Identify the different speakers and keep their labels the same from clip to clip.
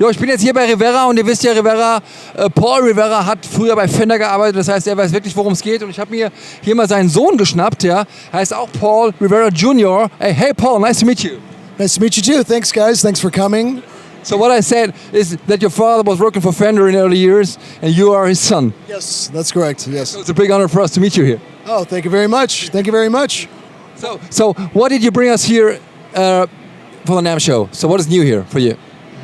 Speaker 1: Ja, ich bin jetzt hier bei Rivera und ihr wisst ja, Paul Rivera hat früher bei Fender gearbeitet, das heißt, er weiß wirklich, worum es geht und ich habe mir hier mal seinen Sohn geschnappt, ja, heißt auch Paul Rivera Jr. Hey Paul, nice to meet you.
Speaker 2: Nice to meet you too. Thanks guys, thanks for coming.
Speaker 1: So what I said is that your father was working for Fender in early years and you are his son.
Speaker 2: Yes, that's correct, yes.
Speaker 1: So it's a big honor for us to meet you here.
Speaker 2: Oh, thank you very much. Thank you very much.
Speaker 1: So what did you bring us here for the NAMM show? So what is new here for you?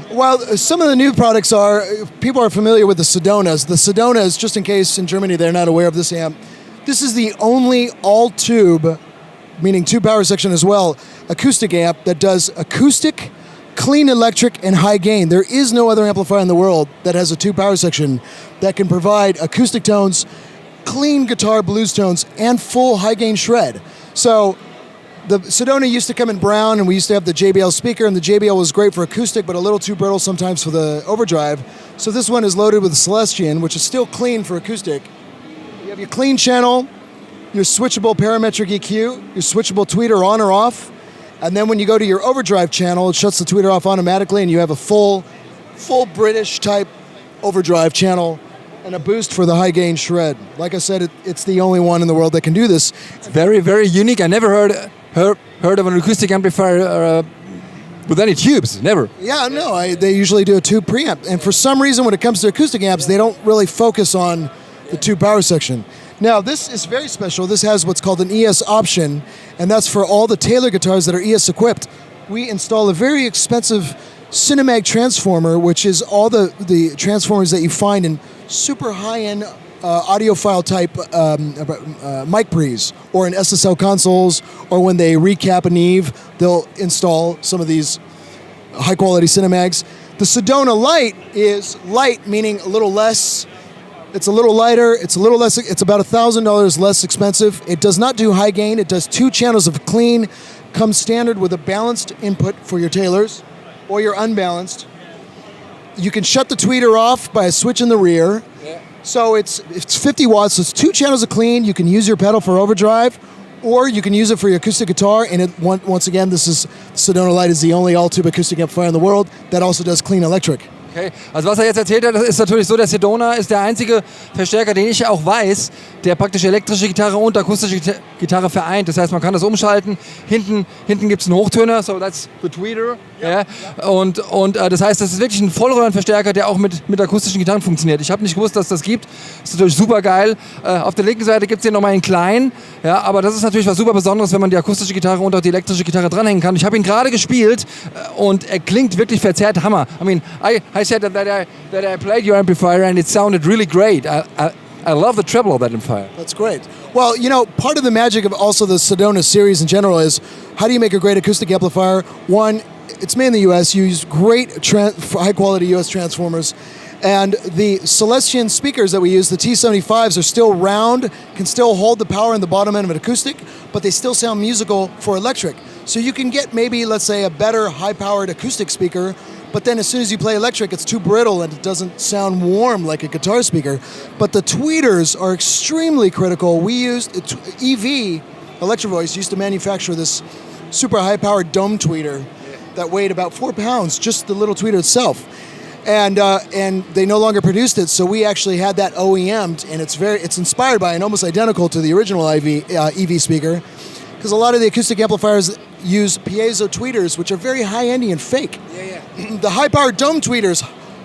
Speaker 2: Well, some of the new products are, people are familiar with the Sedonas. The Sedona is, just in case in Germany they're not aware of this amp, this is the only all-tube, meaning two power section as well, acoustic amp that does acoustic, clean electric, and high gain. There is no other amplifier in the world that has a two power section that can provide acoustic tones, clean guitar blues tones, and full high gain shred. So the Sedona used to come in brown, and we used to have the JBL speaker, and the JBL was great for acoustic, but a little too brittle sometimes for the overdrive. So this one is loaded with the Celestian, which is still clean for acoustic. You have your clean channel, your switchable parametric EQ, your switchable tweeter on or off, and then when you go to your overdrive channel, it shuts the tweeter off automatically, and you have a full British type overdrive channel and a boost for the high gain shred. Like I said, it's the only one in the world that can do this.
Speaker 1: It's very, very unique. I never heard of an acoustic amplifier with any tubes, never.
Speaker 2: Yeah, no, they usually do a tube preamp. And for some reason, when it comes to acoustic amps, they don't really focus on the tube power section. Now, this is very special. This has what's called an ES option, and that's for all the Taylor guitars that are ES equipped. We install a very expensive Cinemag transformer, which is all the transformers that you find in super high-end audiophile type mic pre's, or in SSL consoles, or when they recap a Neve, they'll install some of these high-quality Cinemags. The Sedona Lite is light, meaning a little less. It's a little lighter, it's a little less, it's about $1,000 less expensive. It does not do high gain, it does 2 channels of clean, comes standard with a balanced input for your Taylors, or your unbalanced. You can shut the tweeter off by a switch in the rear.
Speaker 1: Yeah.
Speaker 2: So it's 50 watts, so it's 2 channels of clean. You can use your pedal for overdrive, or you can use it for your acoustic guitar. And once again, Sedona Lite is the only all-tube acoustic amplifier in the world that also does clean electric.
Speaker 1: Okay. Also was jetzt erzählt hat, das ist natürlich so, der Sedona ist der einzige Verstärker, den ich auch weiß, der praktisch elektrische Gitarre und akustische Gitarre vereint. Das heißt, man kann das umschalten. Hinten gibt es einen Hochtöner, so that's the tweeter. Ja. Yeah. Und das heißt, das ist wirklich ein Vollröhrenverstärker, der auch mit akustischen Gitarren funktioniert. Ich habe nicht gewusst, dass das gibt. Das ist natürlich super geil. Auf der linken Seite gibt es hier nochmal einen kleinen. Ja, aber das ist natürlich was super Besonderes, wenn man die akustische Gitarre und auch die elektrische Gitarre dranhängen kann. Ich habe ihn gerade gespielt und er klingt wirklich verzerrt Hammer. I mean, I said that I played your amplifier and it sounded really great. I love the treble of that amplifier.
Speaker 2: That's great. Well, you know, part of the magic of also the Sedona series in general is how do you make a great acoustic amplifier? One, it's made in the US, you use great high quality US transformers, and the Celestian speakers that we use, the T75s, are still round, can still hold the power in the bottom end of an acoustic, but they still sound musical for electric. So you can get maybe, let's say, a better high-powered acoustic speaker, but then as soon as you play electric, it's too brittle and it doesn't sound warm like a guitar speaker. But the tweeters are extremely critical. We used EV, Electro Voice, used to manufacture this super high-powered dome tweeter that weighed about 4 pounds, just the little tweeter itself. And they no longer produced it, so we actually had that OEM'd, and it's inspired by and almost identical to the original EV speaker, because a lot of the acoustic amplifiers use piezo tweeters, which are very high-endy and fake.
Speaker 1: Yeah.
Speaker 2: The high-powered dome tweeters,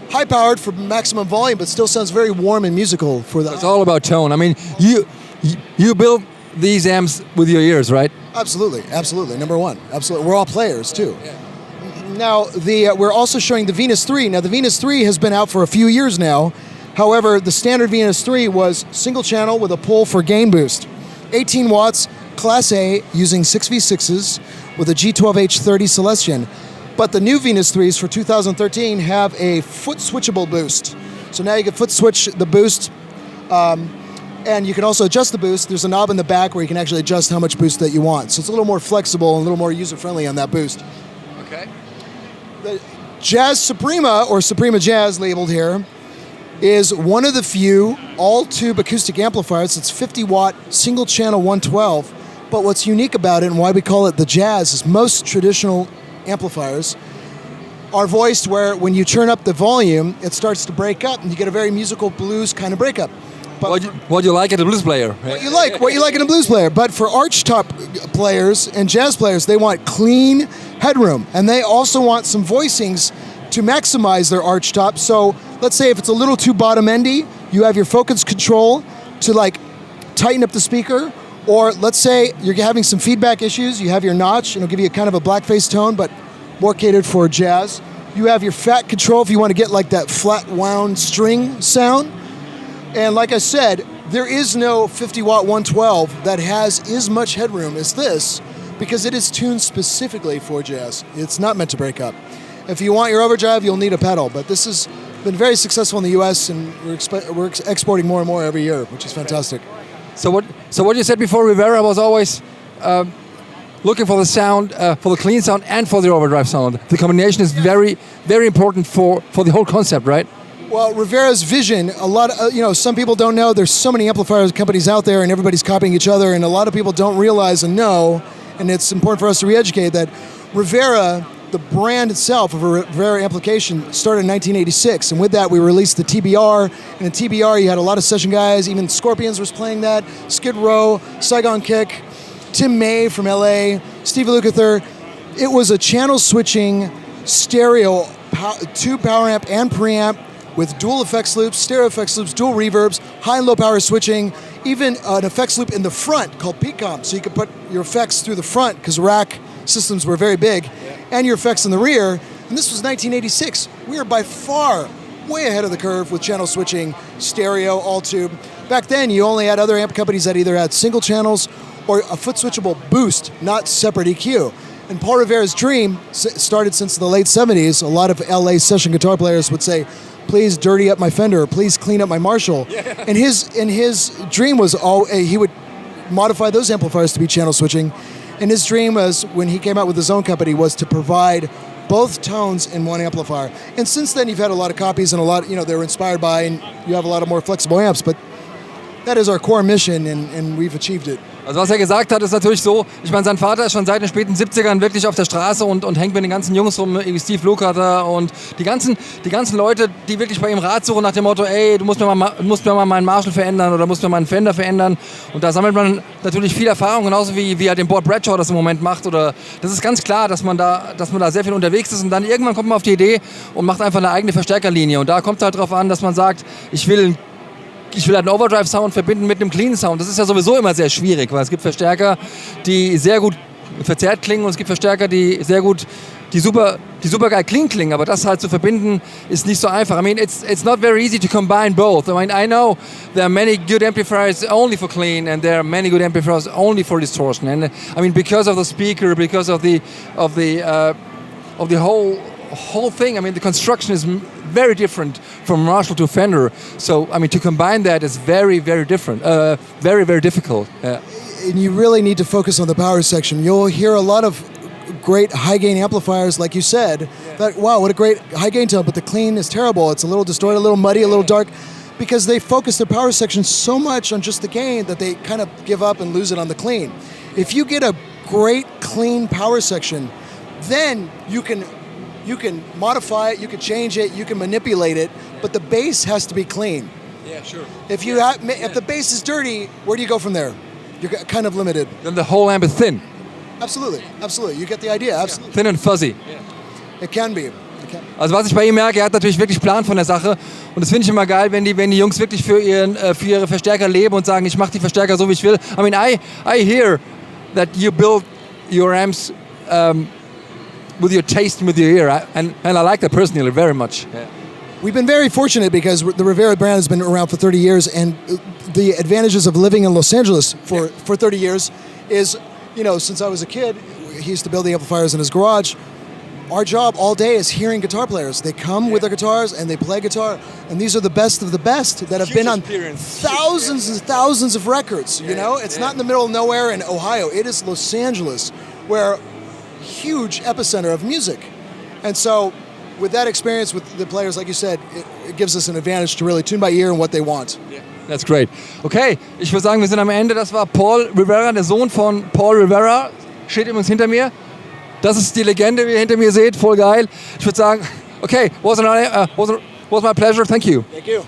Speaker 2: high-powered for maximum volume, but still sounds very warm and musical for the.
Speaker 1: It's all about tone. I mean, you build these amps with your ears, right?
Speaker 2: Absolutely. Number one. Absolutely. We're all players too.
Speaker 1: Yeah.
Speaker 2: Now, we're also showing the Venus 3. Now, the Venus 3 has been out for a few years now. However, the standard Venus 3 was single channel with a pull for gain boost. 18 watts, Class A, using 6V6s with a G12H30 Celestian. But the new Venus 3s for 2013 have a foot switchable boost. So now you can foot switch the boost, and you can also adjust the boost. There's a knob in the back where you can actually adjust how much boost that you want. So it's a little more flexible and a little more user-friendly on that boost.
Speaker 1: Okay.
Speaker 2: The Jazz Suprema, or Suprema Jazz labeled here, is one of the few all-tube acoustic amplifiers. It's 50-watt, single-channel 112. But what's unique about it and why we call it the Jazz is most traditional amplifiers are voiced where when you turn up the volume, it starts to break up and you get a very musical blues kind of breakup. But
Speaker 1: what you like at a blues player.
Speaker 2: What you like in a blues player. But for archtop players and jazz players, they want clean headroom. And they also want some voicings to maximize their archtop. So let's say if it's a little too bottom-endy, you have your focus control to like tighten up the speaker. Or let's say you're having some feedback issues, you have your notch, and it'll give you a kind of a blackface tone, but more catered for jazz. You have your fat control if you want to get like that flat wound string sound. And like I said, there is no 50 watt 112 that has as much headroom as this because it is tuned specifically for jazz. It's not meant to break up. If you want your overdrive, you'll need a pedal, but this has been very successful in the US and we're exporting more and more every year, which is fantastic.
Speaker 1: So what you said before, Rivera was always looking for the sound, for the clean sound and for the overdrive sound. The combination is very, very important for the whole concept, right?
Speaker 2: Well, Rivera's vision, a lot of, some people don't know, there's so many amplifier companies out there and everybody's copying each other and a lot of people don't realize and know, and it's important for us to re-educate that Rivera, the brand itself of a Rivera amplification started in 1986, and with that we released the TBR, and in TBR you had a lot of session guys, even Scorpions was playing that, Skid Row, Saigon Kick, Tim May from LA, Steve Lukather. It was a channel switching stereo, tube power amp and preamp with dual effects loops, stereo effects loops, dual reverbs, high and low power switching, even an effects loop in the front called P-Comp, so you could put your effects through the front because rack systems were very big, and your effects in the rear. And this was 1986. We are by far way ahead of the curve with channel switching, stereo, all tube. Back then, you only had other amp companies that either had single channels or a foot switchable boost, not separate EQ. And Paul Rivera's dream started since the late 70s. A lot of LA session guitar players would say, please dirty up my Fender, please clean up my Marshall. Yeah. And his dream was he would modify those amplifiers to be channel switching. And his dream was, when he came out with his own company, was to provide both tones in one amplifier. And since then, you've had a lot of copies and a lot, they were inspired by, and you have a lot of more flexible amps. But that is our core mission, and we've achieved it.
Speaker 1: Also was er gesagt hat, ist natürlich so, ich meine, sein Vater ist schon seit den späten 70ern wirklich auf der Straße und hängt mit den ganzen Jungs rum, wie Steve Lukather und die ganzen Leute, die wirklich bei ihm Rat suchen nach dem Motto, ey, du musst mir mal meinen Marshall verändern oder musst mir meinen Fender verändern. Und da sammelt man natürlich viel Erfahrung, genauso wie er den Bob Bradshaw das im Moment macht. Oder das ist ganz klar, dass man da sehr viel unterwegs ist und dann irgendwann kommt man auf die Idee und macht einfach eine eigene Verstärkerlinie. Und da kommt es halt drauf an, dass man sagt, ich will halt einen Overdrive-Sound verbinden mit einem Clean-Sound. Das ist ja sowieso immer sehr schwierig, weil es gibt Verstärker, die sehr gut verzerrt klingen und es gibt Verstärker, die super geil clean klingen, aber das halt zu verbinden ist nicht so einfach. I mean, it's not very easy to combine both. I mean, I know there are many good amplifiers only for clean and there are many good amplifiers only for distortion. And I mean, because of the speaker, because of the whole thing, I mean, the construction is very different from Marshall to Fender. So, I mean, to combine that is very, very different, very, very difficult. Yeah.
Speaker 2: And you really need to focus on the power section. You'll hear a lot of great high gain amplifiers, like you said, that, wow, what a great high gain tone, but the clean is terrible. It's a little distorted, a little muddy, a little dark, because they focus their power section so much on just the gain that they kind of give up and lose it on the clean. If you get a great clean power section, then you can modify it, you can change it, you can manipulate it, but the bass has to be clean.
Speaker 1: Yeah, sure.
Speaker 2: If the bass is dirty, where do you go from there? You're kind of limited.
Speaker 1: Then the whole amp is thin.
Speaker 2: Absolutely. You get the idea. Absolutely.
Speaker 1: Thin and fuzzy.
Speaker 2: It can be.
Speaker 1: Also was ich bei ihm merke, er hat natürlich wirklich Plan von der Sache und das finde ich immer geil, wenn die Jungs wirklich für ihre Verstärker leben und sagen, ich mache die Verstärker so wie ich will. I mean, I hear that you build your amps with your taste and with your ear, and I like that personally very much. Yeah.
Speaker 2: We've been very fortunate because the Rivera brand has been around for 30 years, and the advantages of living in Los Angeles for 30 years is, since I was a kid, he used to build the amplifiers in his garage. Our job all day is hearing guitar players. They come with their guitars and they play guitar, and these are the best of the best that have been on thousands and thousands of records. It's not in the middle of nowhere in Ohio. It is Los Angeles, where huge epicenter of music. And so with that experience with the players, like you said, it gives us an advantage to really tune by ear and what they want.
Speaker 1: Yeah. That's great. Okay, ich würde sagen, wir sind am Ende. Das war Paul Rivera, der Sohn von Paul Rivera. Steht übrigens hinter mir. Das ist die Legende, wie ihr hinter mir seht, voll geil. Ich würde sagen, okay, was my pleasure, thank you.
Speaker 2: Thank you.